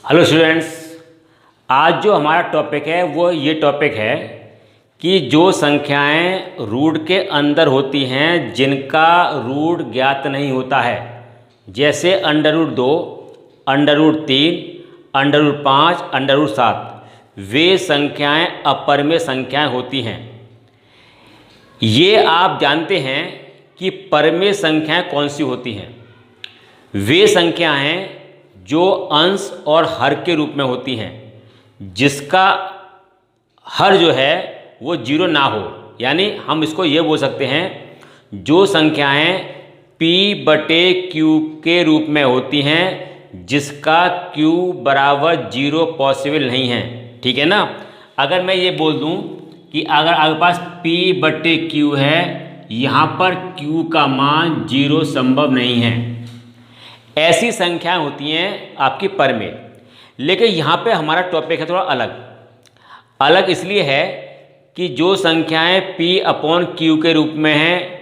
Hello students, आज जो हमारा टॉपिक है वो ये टॉपिक है कि जो संख्याएं रूट के अंदर होती हैं जिनका रूट ज्ञात नहीं होता है, जैसे √2, √3, √5, √7, वे संख्याएं अपरिमेय संख्याएं होती हैं। ये आप जानते हैं कि परिमेय संख्याएं कौन सी होती हैं। वे संख्याएं जो अंश और हर के रूप में होती हैं, जिसका हर जो है वो 0 ना हो, यानी हम इसको ये बोल सकते हैं जो संख्याएं P/Q के रूप में होती हैं जिसका Q = 0 पॉसिबल नहीं है। ठीक है ना। अगर मैं ये बोल दूं कि अगर आपके पास P/Q है, यहाँ पर Q का मान 0 संभव नहीं है, ऐसी संख्याएं होती हैं आपकी परिमेय। लेकिन यहाँ पे हमारा टॉपिक है थोड़ा अलग इसलिए है कि जो संख्याएं P/Q के रूप में हैं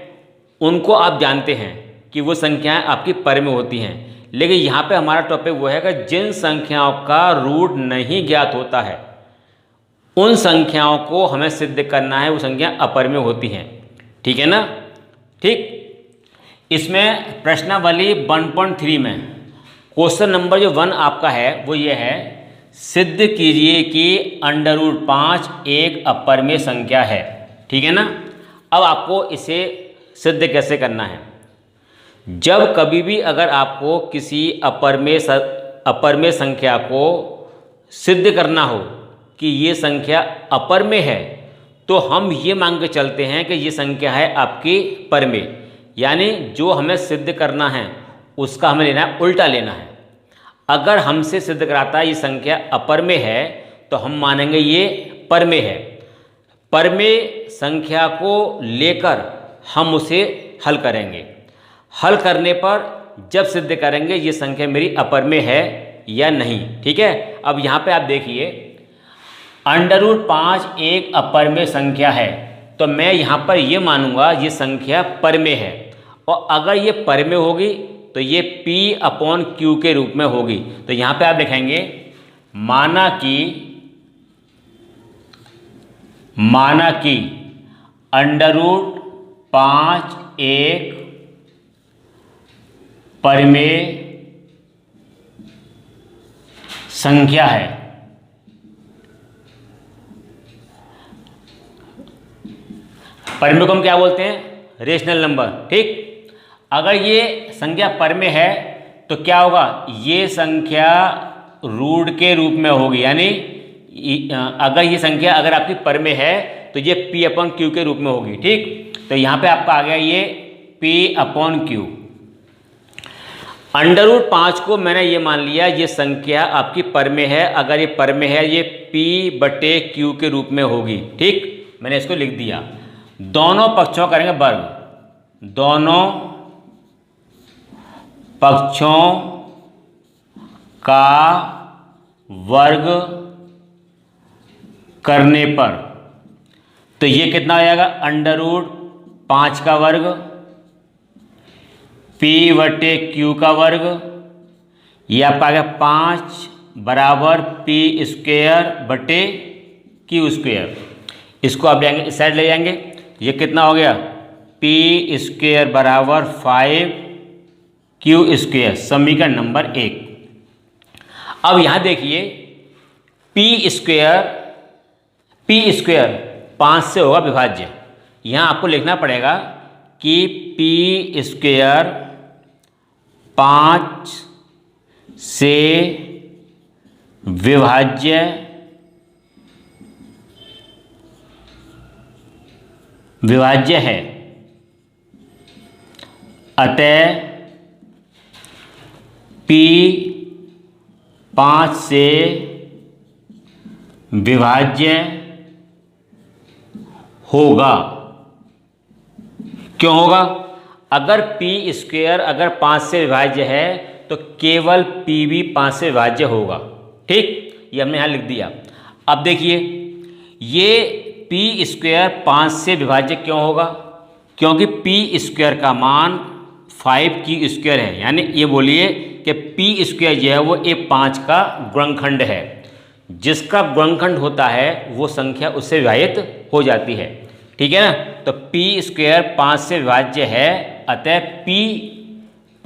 उनको आप जानते हैं कि वो संख्याएं आपकी परिमेय होती हैं। लेकिन यहाँ पे हमारा टॉपिक वो है कि जिन संख्याओं का रूट नहीं ज्ञात होता है उन संख्याओं को हमें सिद्ध करना है, वो संख्या अपरिमेय होती हैं। ठीक है ना। ठीक, इसमें प्रश्नावली 1.3 में क्वेश्चन नंबर जो 1 आपका है वो ये है, सिद्ध कीजिए कि √5 एक अपरिमेय संख्या है। ठीक है ना। अब आपको इसे सिद्ध कैसे करना है। जब कभी भी अगर आपको किसी अपरिमेय संख्या को सिद्ध करना हो कि ये संख्या अपरिमेय है, तो हम ये मान के चलते हैं कि ये संख्या है आपकी परिमेय, यानी जो हमें सिद्ध करना है उसका हमें लेना है, उल्टा लेना है। अगर हमसे सिद्ध कराता है ये संख्या अपरिमेय है तो हम मानेंगे ये परिमेय है। परिमेय संख्या को लेकर हम उसे हल करेंगे। हल करने पर जब सिद्ध करेंगे ये संख्या मेरी अपरिमेय है या नहीं। ठीक है। अब यहाँ पे आप देखिए, √5 एक अपरिमेय संख्या है तो मैं यहाँ पर ये मानूंगा ये संख्या परिमेय है, और अगर ये परिमेय होगी तो ये P/Q के रूप में होगी। तो यहाँ पे आप लिखेंगे माना कि √5 एक परिमेय संख्या है। परिमेय को हम क्या बोलते हैं? Rational number. ठीक, अगर ये संख्या परिमेय है तो क्या होगा, ये संख्या रूट के रूप में होगी, यानी अगर ये संख्या अगर आपकी परिमेय है तो ये P/Q के रूप में होगी। ठीक, तो यहाँ पे आपका आ गया ये P/Q। √5 को मैंने ये मान लिया ये संख्या आपकी परिमेय है। अगर ये परिमेय है ये P/Q के रूप में होगी। ठीक, मैंने इसको लिख दिया। दोनों पक्षों करेंगे वर्ग, दोनों पक्षों का वर्ग करने पर तो ये कितना हो जाएगा, √5 का वर्ग P/Q का वर्ग, ये आपका आ गया 5 = P²/Q²। इसको आप लेंगे, इस साइड ले जाएंगे, ये कितना हो गया, P² = 5Q²। समीकरण नंबर 1। अब यहाँ देखिए P² 5 से होगा विभाज्य। यहाँ आपको लिखना पड़ेगा कि P² 5 से विभाज्य है, अतः P 5 से विभाज्य होगा। क्यों होगा? अगर P² अगर 5 से विभाज्य है तो केवल P भी 5 से विभाज्य होगा। ठीक, ये हमने यहाँ लिख दिया। अब देखिए ये P² 5 से विभाज्य क्यों होगा? क्योंकि P² का मान 5Q² है, यानी ये बोलिए कि पी स्क्वायर जो है वो A5 का गुणनखंड है। जिसका गुणनखंड होता है वो संख्या उससे विभाजित हो जाती है। ठीक है ना। तो पी स्क्वायर 5 से विभाज्य है, अतः पी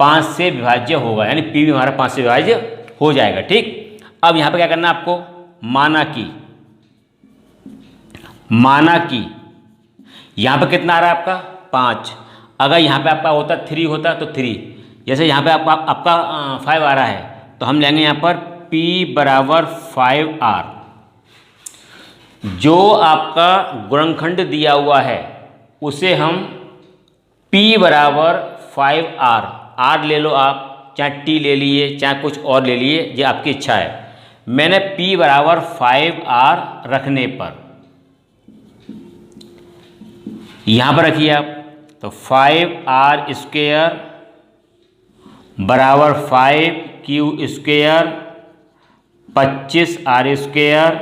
5 से विभाज्य होगा, यानी पी भी हमारा 5 से विभाज्य हो जाएगा। ठीक। अब यहाँ पे क्या करना है आपको, माना कि यहाँ पे कितना आ रहा है आपका 5। अगर यहाँ पे आपका होता 3 होता तो 3, जैसे यहाँ पे आपका 5 आ रहा है तो हम लेंगे यहाँ पर P बराबर 5R। जो आपका गुणनखंड दिया हुआ है उसे हम P बराबर 5R, R ले लो आप, चाहे T ले लिए चाहे कुछ और ले लिए, ये आपकी इच्छा है। मैंने P बराबर 5R रखने पर यहाँ पर रखिए आप, तो 5R स्क्वायर बराबर 5Q square 25R square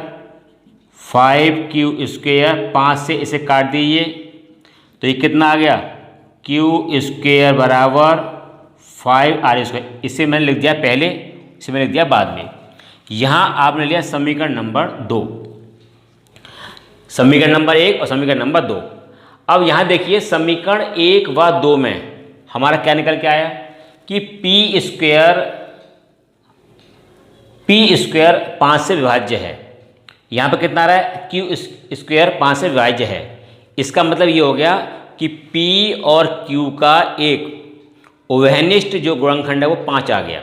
5Q square, 5 से इसे काट दीजिए तो ये कितना आ गया, Q स्क्वायर बराबर 5R स्क्वायर। इसे मैंने लिख दिया पहले, इसे मैंने लिख दिया बाद में। यहाँ आपने लिया समीकरण नंबर 2, समीकरण नंबर 1 और समीकरण नंबर 2। अब यहाँ देखिए समीकरण 1 व 2 में हमारा क्या निकल के आया कि पी स्क्वायर 5 से विभाज्य है। यहाँ पे कितना आ रहा है, क्यू स्क्वायर 5 से विभाज्य है। इसका मतलब ये हो गया कि P और Q का एक उभयनिष्ठ जो गुणनखंड है वो 5 आ गया।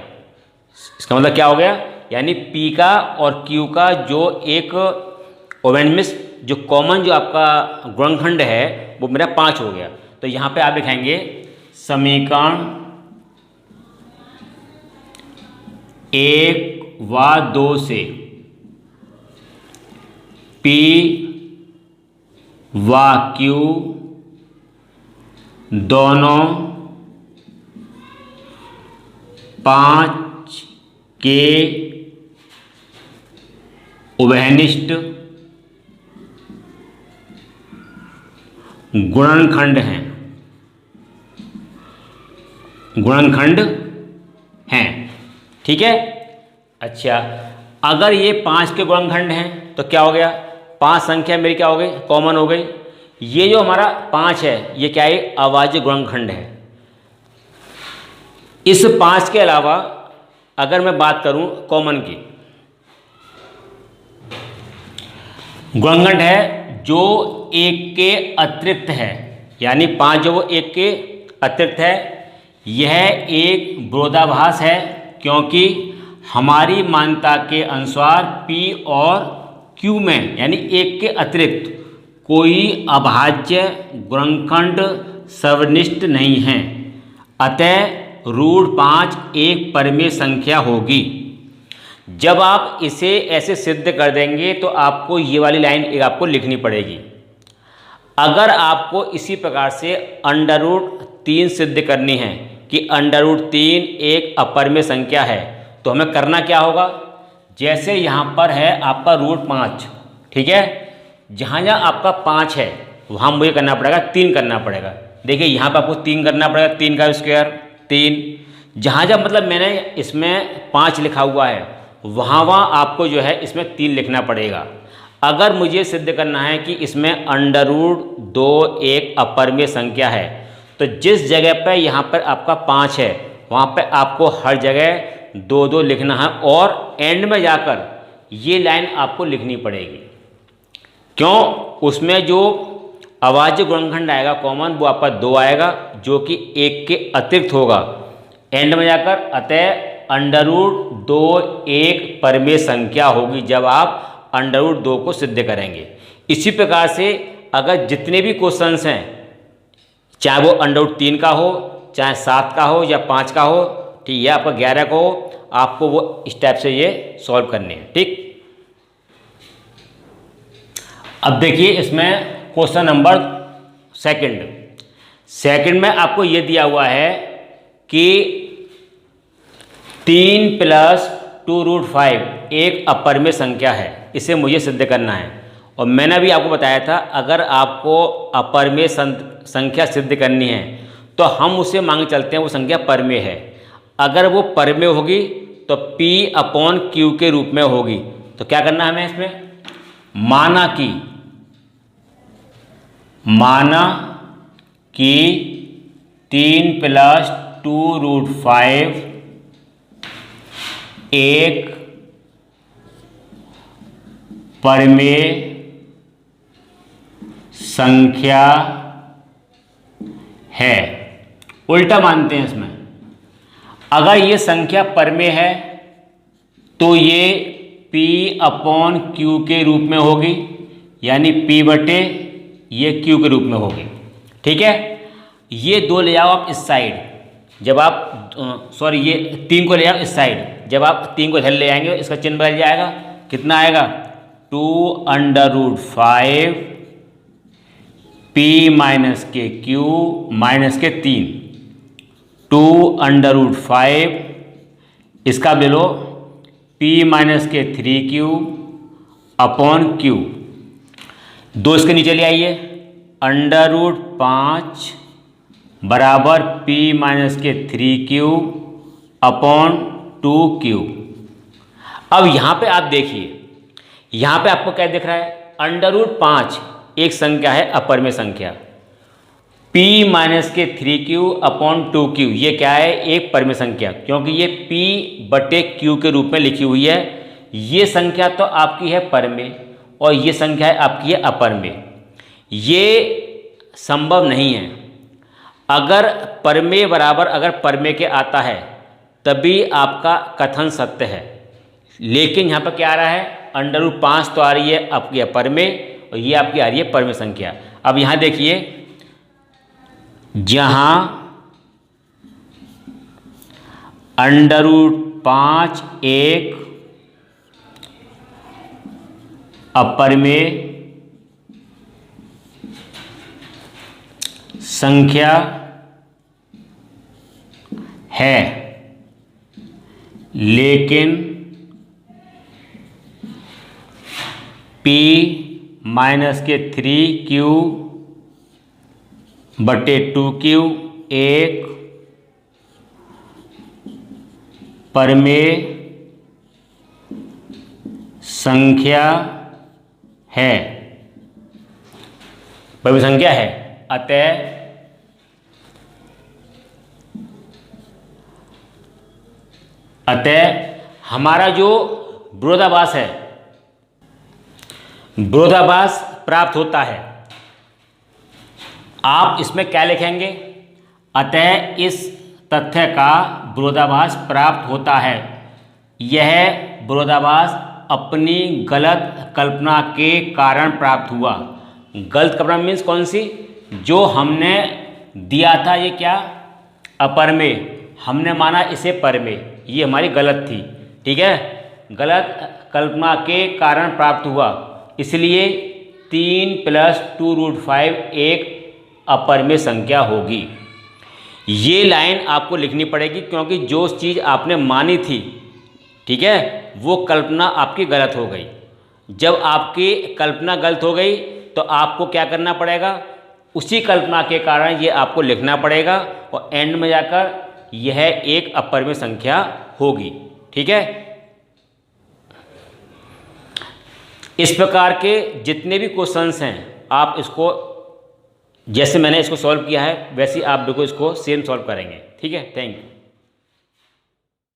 इसका मतलब क्या हो गया, यानी P का और Q का जो एक उभयनिष्ठ जो कॉमन जो आपका गुणनखंड है वो मेरा 5 हो गया। तो यहाँ पे आप लिखेंगे समीकरण 1 व 2 से P व Q दोनों 5 के उभयनिष्ठ गुणनखंड हैं। ठीक है। अच्छा, अगर ये 5 के गुणनखंड हैं तो क्या हो गया, 5 संख्या मेरी क्या हो गई, कॉमन हो गई। ये जो हमारा 5 है ये क्या है, अभाज्य गुणनखंड है। इस 5 के अलावा अगर मैं बात करूं कॉमन की, गुणनखंड है जो 1 के अतिरिक्त है, यानी 5 जो वो 1 के अतिरिक्त है। यह एक विरोधाभास है क्योंकि हमारी मान्यता के अनुसार P और Q में यानी 1 के अतिरिक्त कोई अभाज्य गुणनखंड सर्वनिष्ठ नहीं है, अतः रूट 5 एक परिमेय संख्या होगी। जब आप इसे ऐसे सिद्ध कर देंगे तो आपको ये वाली लाइन एक आपको लिखनी पड़ेगी। अगर आपको इसी प्रकार से अंडर रूट 3 सिद्ध करनी है कि अंडर रूट 3 एक अपरिमेय संख्या है, तो हमें करना क्या होगा, जैसे यहाँ पर है आपका रूट 5, ठीक है, जहाँ जहाँ आपका 5 है वहाँ मुझे करना पड़ेगा 3 करना पड़ेगा। देखिए यहाँ पर आपको 3 करना पड़ेगा, 3 का स्क्वायर 3। जहाँ जहाँ मतलब मैंने इसमें 5 लिखा हुआ है वहाँ आपको जो है इसमें 3 लिखना पड़ेगा। अगर मुझे सिद्ध करना है कि इसमें अंडर रूट 2 एक अपरिमेय संख्या है, तो जिस जगह पर यहाँ पर आपका 5 है वहाँ पर आपको हर जगह 2-2 लिखना है और एंड में जाकर ये लाइन आपको लिखनी पड़ेगी। क्यों, उसमें जो अभाज्य गुणनखंड आएगा कॉमन वो आपका 2 आएगा जो कि 1 के अतिरिक्त होगा एंड में जाकर, अतः अंडर रूट 2 एक परिमेय संख्या होगी जब आप अंडर रूट 2 को सिद्ध करेंगे। इसी प्रकार से अगर जितने भी क्वेश्चंस हैं, चाहे वो अंडर रूट 3 का हो, चाहे 7 का हो या 5 का हो, ठीक है, आपका 11 का हो, आपको वो इस टाइप से ये सॉल्व करने हैं। ठीक, अब देखिए इसमें क्वेश्चन नंबर सेकंड में आपको ये दिया हुआ है कि 3 + 2 रूट 5 एक अपरिमेय संख्या है, इसे मुझे सिद्ध करना है। और मैंने भी आपको बताया था अगर आपको अपरिमेय संख्या सिद्ध करनी है तो हम उसे मांग चलते हैं वो संख्या परिमेय है। अगर वो परमेय होगी तो P अपॉन Q के रूप में होगी। तो क्या करना है हमें इसमें, माना कि 3 + 2√5 एक परमेय संख्या है। उल्टा मानते हैं इसमें, अगर ये संख्या परमेय है तो ये P अपॉन Q के रूप में होगी, यानी P बटे ये Q के रूप में होगी। ठीक है, ये 2 ले आओ आप इस साइड, जब आप ये 3 को ले आओ इस साइड, जब आप 3 को इधर ले आएंगे इसका चिन्ह बदल जाएगा। कितना आएगा, 2√5 P - के Q - के 3, 2√5 इसका ले लो P - के 3Q अपॉन Q। 2 इसके नीचे ले आइए, √5 बराबर P - के 3Q अपॉन 2Q। अब यहाँ पे आप देखिए, यहाँ पे आपको क्या दिख रहा है, √5 एक संख्या है, अपरमेय संख्या। P - के 3Q अपॉन 2Q ये क्या है, एक परमेय संख्या, क्योंकि ये P बटे Q के रूप में लिखी हुई है। ये संख्या तो आपकी है परमेय और ये संख्या है आपकी है अपरमेय। ये संभव नहीं है। अगर परमेय बराबर अगर परमेय के आता है तभी आपका कथन सत्य है, लेकिन यहाँ पर क्या आ रहा है, √5 तो आ रही है आपकी अपरमेय और ये आपकी आ रही है परमेय संख्या। अब यहाँ देखिए, जहाँ √5 एक अपरमेय संख्या है, लेकिन P - के 3Q बटे 2Q एक परमेय संख्या है, परमेय संख्या है। अतः हमारा जो विरोधाभास है, विरोधाभास प्राप्त होता है। आप इसमें क्या लिखेंगे, अतः इस तथ्य का विरोधाभास प्राप्त होता है। यह विरोधाभास अपनी गलत कल्पना के कारण प्राप्त हुआ। गलत कल्पना मीन्स कौन सी, जो हमने दिया था ये क्या, अपरमेय, हमने माना इसे परमेय, ये हमारी गलत थी। ठीक है, गलत कल्पना के कारण प्राप्त हुआ, इसलिए 3 + 2√5 एक अपरमेय संख्या होगी। ये लाइन आपको लिखनी पड़ेगी, क्योंकि जो चीज़ आपने मानी थी, ठीक है, वो कल्पना आपकी गलत हो गई। जब आपकी कल्पना गलत हो गई तो आपको क्या करना पड़ेगा, उसी कल्पना के कारण ये आपको लिखना पड़ेगा और एंड में जाकर यह एक अपरमेय संख्या होगी। ठीक है, इस प्रकार के जितने भी क्वेश्चंस हैं आप इसको, जैसे मैंने इसको सॉल्व किया है वैसे आप देखो इसको सेम सॉल्व करेंगे। ठीक है, थैंक यू।